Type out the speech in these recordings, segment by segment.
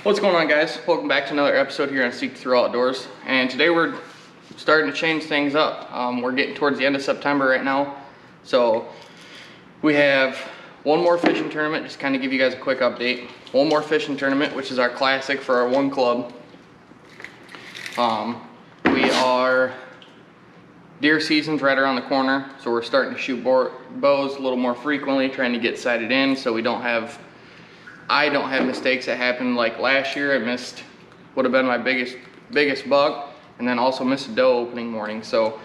What's going on, guys? Welcome back to another episode here on Seek Through Outdoors. And today we're starting to change things up. We're getting towards the end of September right now. So we have one more fishing tournament, just kind of give you guys a quick update. One more fishing tournament, which is our classic for our one club. Deer season's right around the corner, so we're starting to shoot bows a little more frequently, trying to get sighted in so I don't have mistakes that happened like last year. I would have been my biggest buck, and then also missed a doe opening morning. So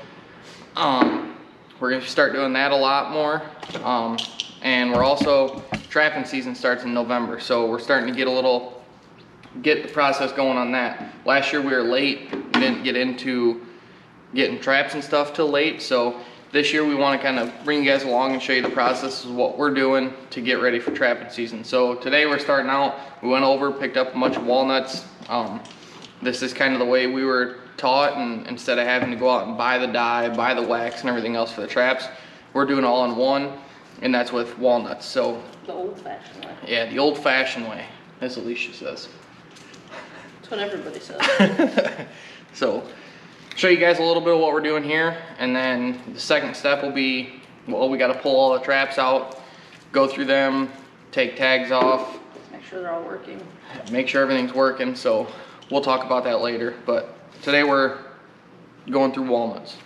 we're gonna start doing that a lot more. And we're also, trapping season starts in November, so we're starting to get the process going on that. Last year we were late, we didn't get into getting traps and stuff till late, so this year we want to kind of bring you guys along and show you the process of what we're doing to get ready for trapping season. So today we're starting out, we went over, picked up a bunch of walnuts. This is kind of the way we were taught, and instead of having to go out and buy the dye, buy the wax and everything else for the traps, we're doing all in one, and that's with walnuts. So the old-fashioned way. Yeah, the old-fashioned way, as Alicia says. That's what everybody says. So show you guys a little bit of what we're doing here, and then the second step will be, well, we got to pull all the traps out, go through them, take tags off, make sure they're all working, make sure everything's working. So we'll talk about that later, but today we're going through walnuts.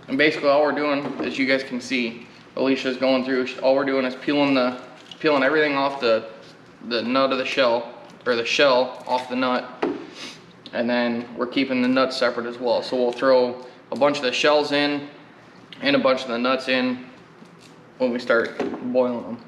And basically all we're doing, as you guys can see, Alicia's going through, all we're doing is peeling everything off the nut of the shell, or the shell off the nut, and then we're keeping the nuts separate as well. So we'll throw a bunch of the shells in and a bunch of the nuts in when we start boiling them.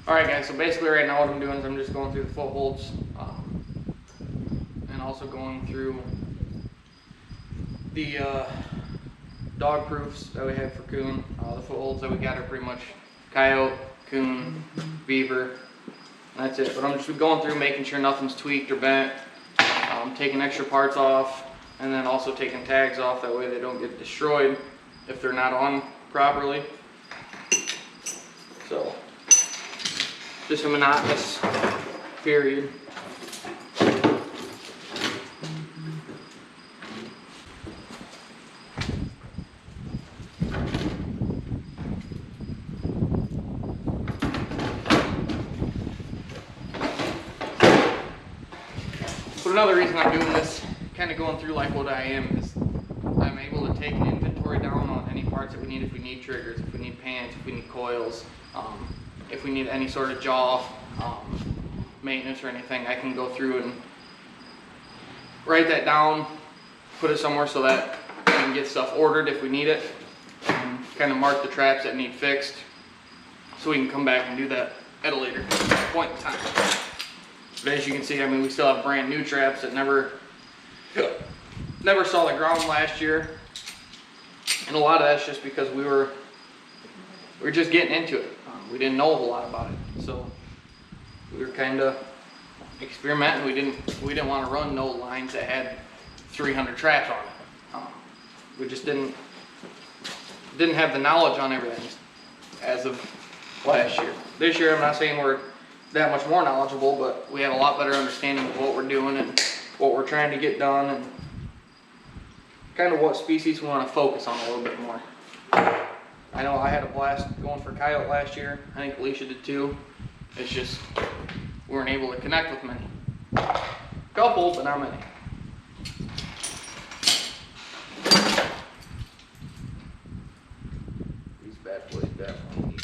Alright guys, so basically right now what I'm doing is I'm just going through the footholds, and also going through the dog proofs that we have for coon. The footholds that we got are pretty much coyote, coon, beaver, and that's it. But I'm just going through making sure nothing's tweaked or bent, taking extra parts off, and then also taking tags off, that way they don't get destroyed if they're not on properly. So, just a monotonous period. But another reason I'm doing this, kind of going through like what I am, is I'm able to take an inventory down on any parts that we need. If we need triggers, if we need pants, if we need coils, if we need any sort of jaw maintenance or anything, I can go through and write that down, put it somewhere so that we can get stuff ordered if we need it, and kind of mark the traps that need fixed, so we can come back and do that at a later point in time. But as you can see, I mean, we still have brand new traps that never saw the ground last year, and a lot of that's just because we were just getting into it. We didn't know a whole lot about it, so we were kind of experimenting. We didn't want to run no lines that had 300 traps on it. We just didn't have the knowledge on everything as of last year. This year, I'm not saying we're that much more knowledgeable, but we have a lot better understanding of what we're doing and what we're trying to get done, and kind of what species we want to focus on a little bit more. I know I had a blast going for coyote last year. I think Alicia did too. It's just we weren't able to connect with many. Couple, but not many. These bad boys definitely need.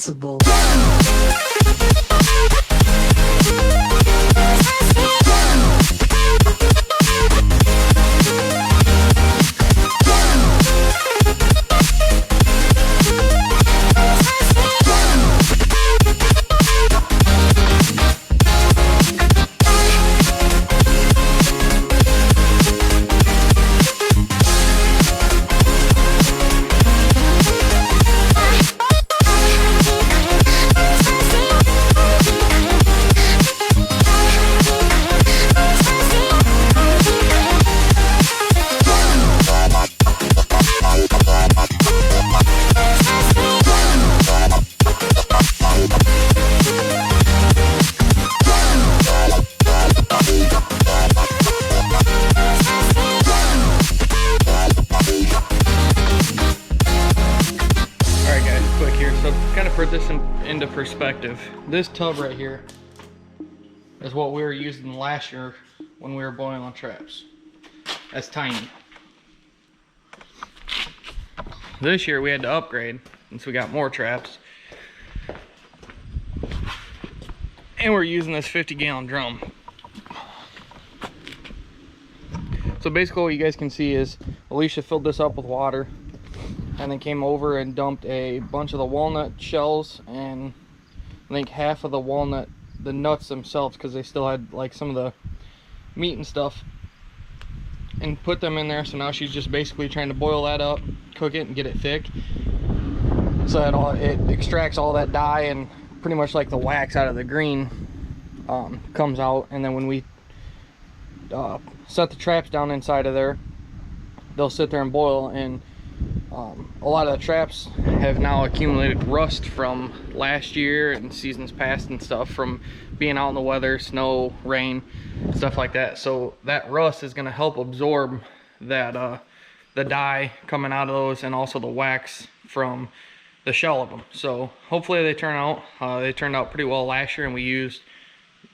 responsible. Put this into perspective. This tub right here is what we were using last year when we were boiling traps. That's tiny. This year we had to upgrade since we got more traps. And we're using this 50-gallon drum. So basically what you guys can see is Alicia filled this up with water and then came over and dumped a bunch of the walnut shells and I think half of the nuts themselves, because they still had like some of the meat and stuff, and put them in there. So now she's just basically trying to boil that up, cook it, and get it thick so that it extracts all that dye, and pretty much like the wax out of the green comes out. And then when we set the traps down inside of there, they'll sit there and boil. And a lot of the traps have now accumulated rust from last year and seasons past and stuff, from being out in the weather, snow, rain, stuff like that. So that rust is going to help absorb that the dye coming out of those, and also the wax from the shell of them. So hopefully they turn out. They turned out pretty well last year, and we used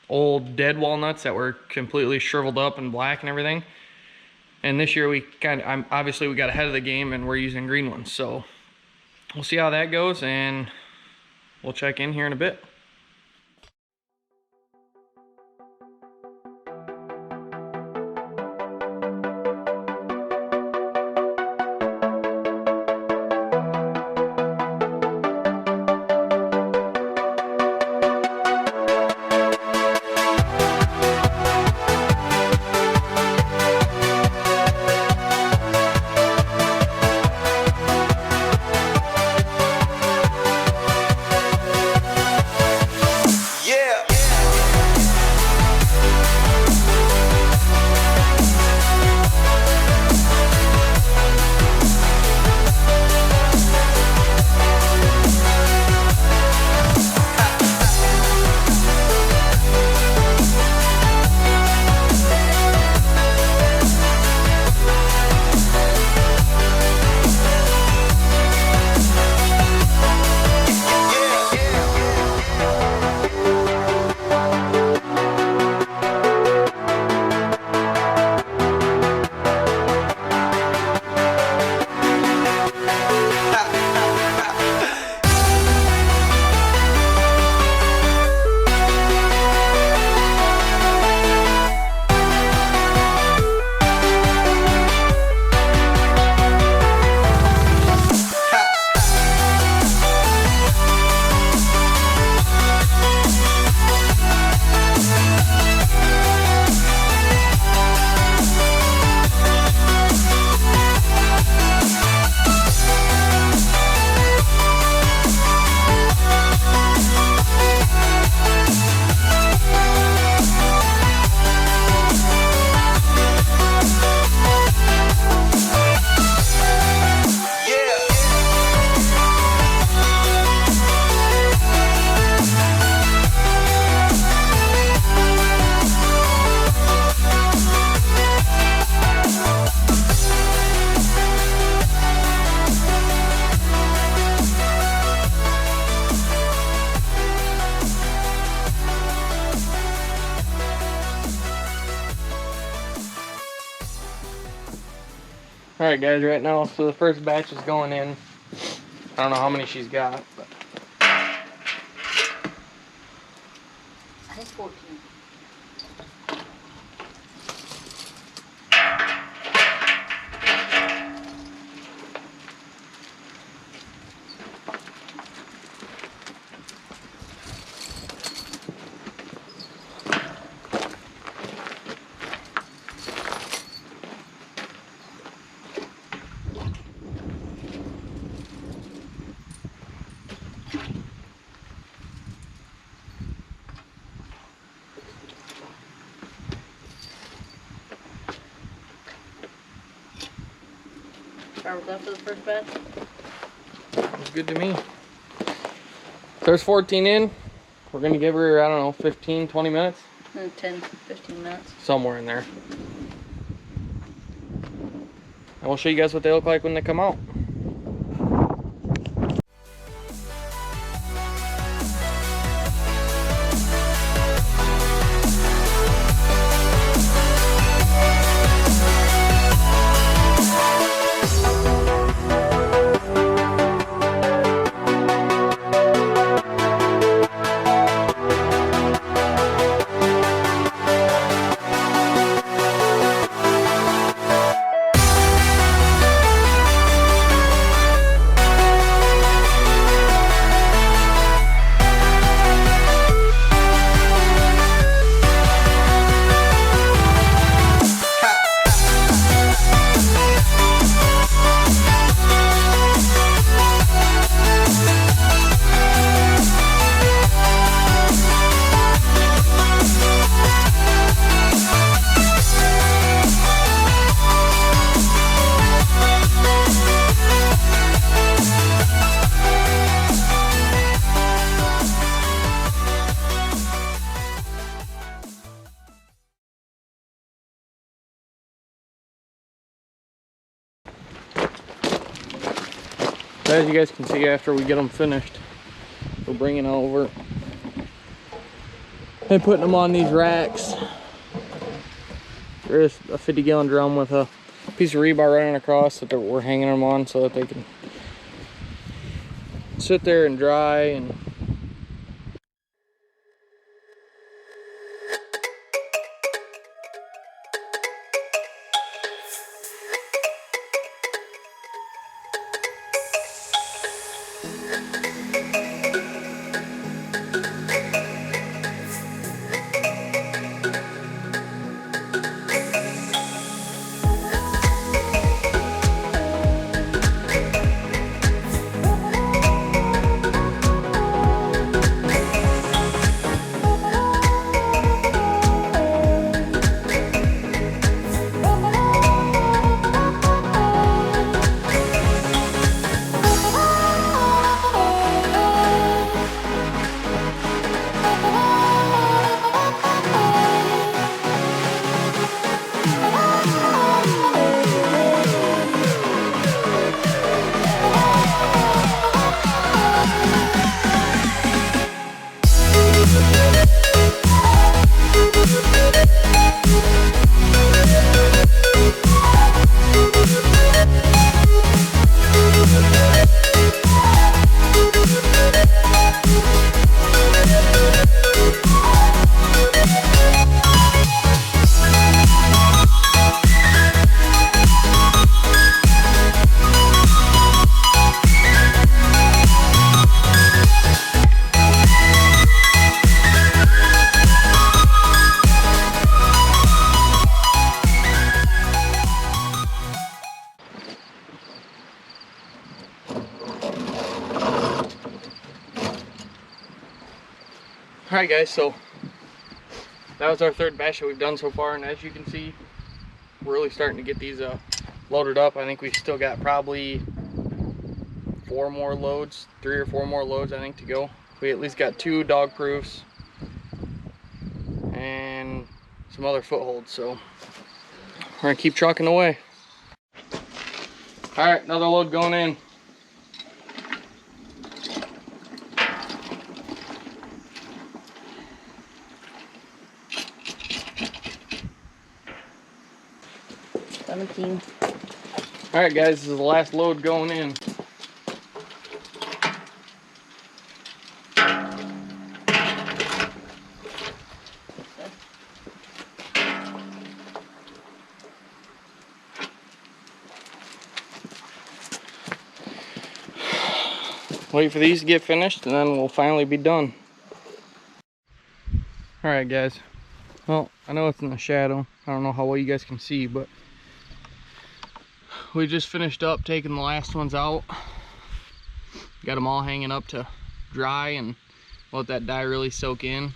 old dead walnuts that were completely shriveled up and black and everything. And this year we obviously we got ahead of the game and we're using green ones. So we'll see how that goes, and we'll check in here in a bit. Alright guys, right now, so the first batch is going in. I don't know how many she's got, but 14. Fine with that for the first batch? It's good to me. There's 14 in. We're gonna give her, I don't know, 15, 20 minutes? 10, 15 minutes. Somewhere in there. And we'll show you guys what they look like when they come out. As you guys can see, after we get them finished, we're bringing them over and putting them on these racks. There's a 50-gallon drum with a piece of rebar running across that we're hanging them on so that they can sit there and dry. And alright guys, so that was our third batch that we've done so far, and as you can see, we're really starting to get these loaded up. I think we still got probably 4 more loads, 3 or 4 more loads I think to go. We at least got 2 dog proofs and some other footholds, so we're gonna keep trucking away. Alright, another load going in. Alright guys, this is the last load going in. wait for these to get finished and then we'll finally be done. All right, guys. Well, I know it's in the shadow. I don't know how well you guys can see, but we just finished up taking the last ones out. Got them all hanging up to dry and let that dye really soak in.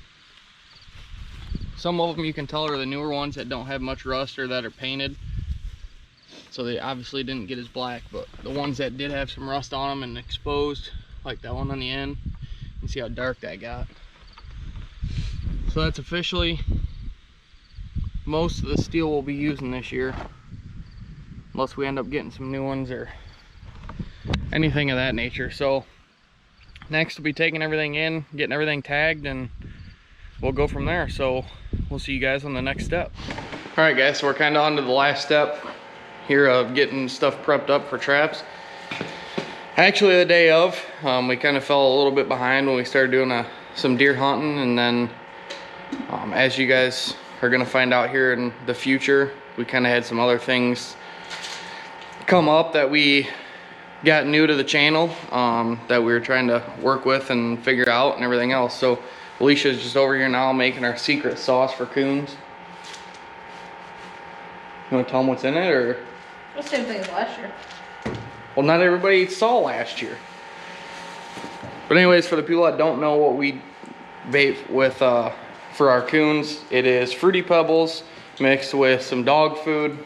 Some of them you can tell are the newer ones that don't have much rust or that are painted, so they obviously didn't get as black. But the ones that did have some rust on them and exposed, like that one on the end, you can see how dark that got. So that's officially most of the steel we'll be using this year, unless we end up getting some new ones or anything of that nature. So next we'll be taking everything in, getting everything tagged, and we'll go from there. So we'll see you guys on the next step. All right, guys, so we're kind of on to the last step here of getting stuff prepped up for traps. Actually, the day of, we kind of fell a little bit behind when we started doing some deer hunting, and then as you guys are gonna find out here in the future, we kind of had some other things come up that we got new to the channel, that we were trying to work with and figure out and everything else. So Alicia's just over here now making our secret sauce for coons. You want to tell them what's in it, or? The same thing as last year. Well, not everybody saw last year. But anyways, for the people that don't know what we bait with for our coons, it is Fruity Pebbles mixed with some dog food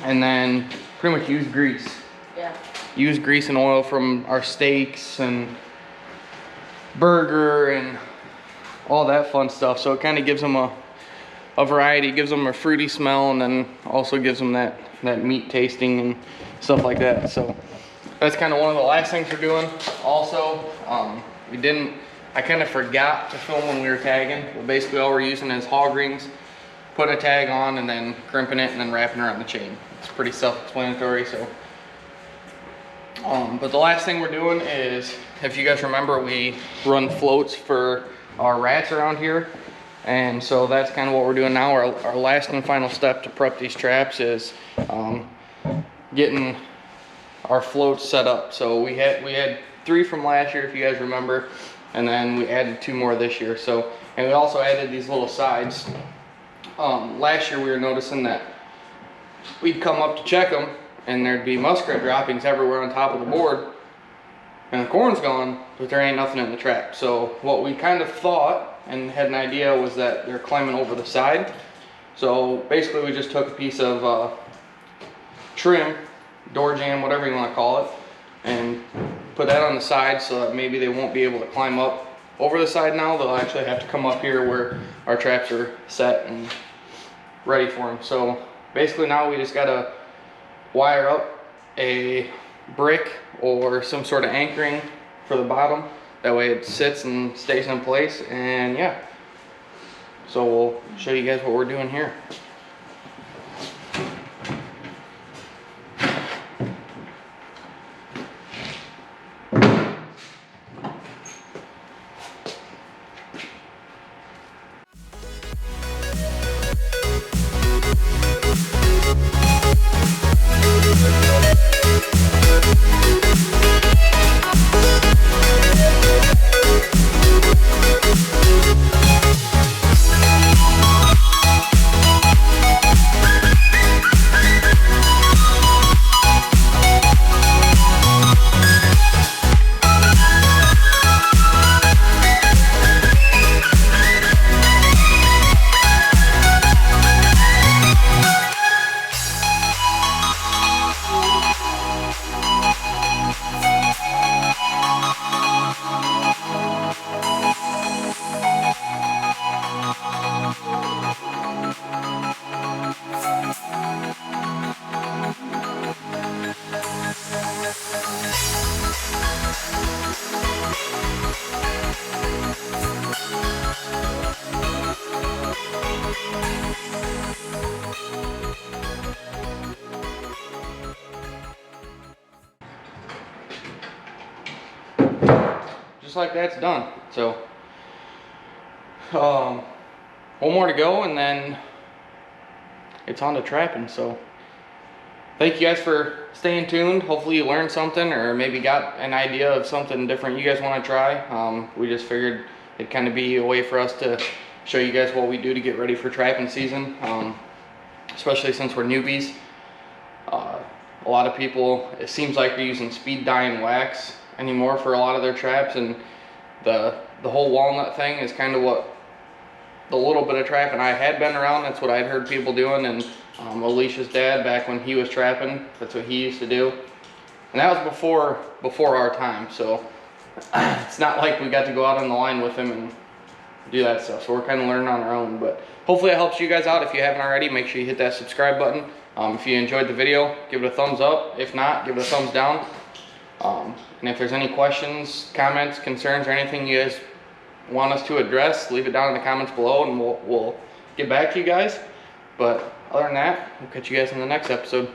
and then pretty much used grease. Yeah. Used grease and oil from our steaks and burger and all that fun stuff. So it kind of gives them a variety, gives them a fruity smell, and then also gives them that meat tasting and stuff like that. So that's kind of one of the last things we're doing. Also, I kind of forgot to film when we were tagging. Well, basically all we're using is hog rings, putting a tag on and then crimping it and then wrapping around the chain. It's pretty self-explanatory. So but the last thing we're doing is, if you guys remember, we run floats for our rats around here, and so that's kind of what we're doing now. Our last and final step to prep these traps is getting our floats set up. So we had 3 from last year, if you guys remember, and then we added 2 more this year. So, and we also added these little sides. Last year we were noticing that we'd come up to check them and there'd be muskrat droppings everywhere on top of the board, and the corn's gone, but there ain't nothing in the trap. So what we kind of thought and had an idea was that they're climbing over the side. So basically we just took a piece of trim, door jamb, whatever you want to call it, and put that on the side so that maybe they won't be able to climb up over the side now. They'll actually have to come up here where our traps are set and ready for them. So basically now we just got to wire up a brick or some sort of anchoring for the bottom. That way it sits and stays in place, and yeah. So we'll show you guys what we're doing here. Just like that's done. So one more to go and then it's on to trapping. So thank you guys for staying tuned. Hopefully you learned something or maybe got an idea of something different you guys want to try. We just figured it'd kind of be a way for us to show you guys what we do to get ready for trapping season, especially since we're newbies. A lot of people, it seems like they're using speed dye and wax anymore for a lot of their traps, and the whole walnut thing is kind of what the little bit of trapping I had been around, that's what I'd heard people doing. And Alicia's dad, back when he was trapping, that's what he used to do, and that was before our time. So it's not like we got to go out on the line with him and do that stuff, so we're kind of learning on our own. But hopefully it helps you guys out. If you haven't already, make sure you hit that subscribe button. If you enjoyed the video, give it a thumbs up. If not, give it a thumbs down. And if there's any questions, comments, concerns, or anything you guys want us to address, leave it down in the comments below and we'll get back to you guys. But other than that, we'll catch you guys in the next episode.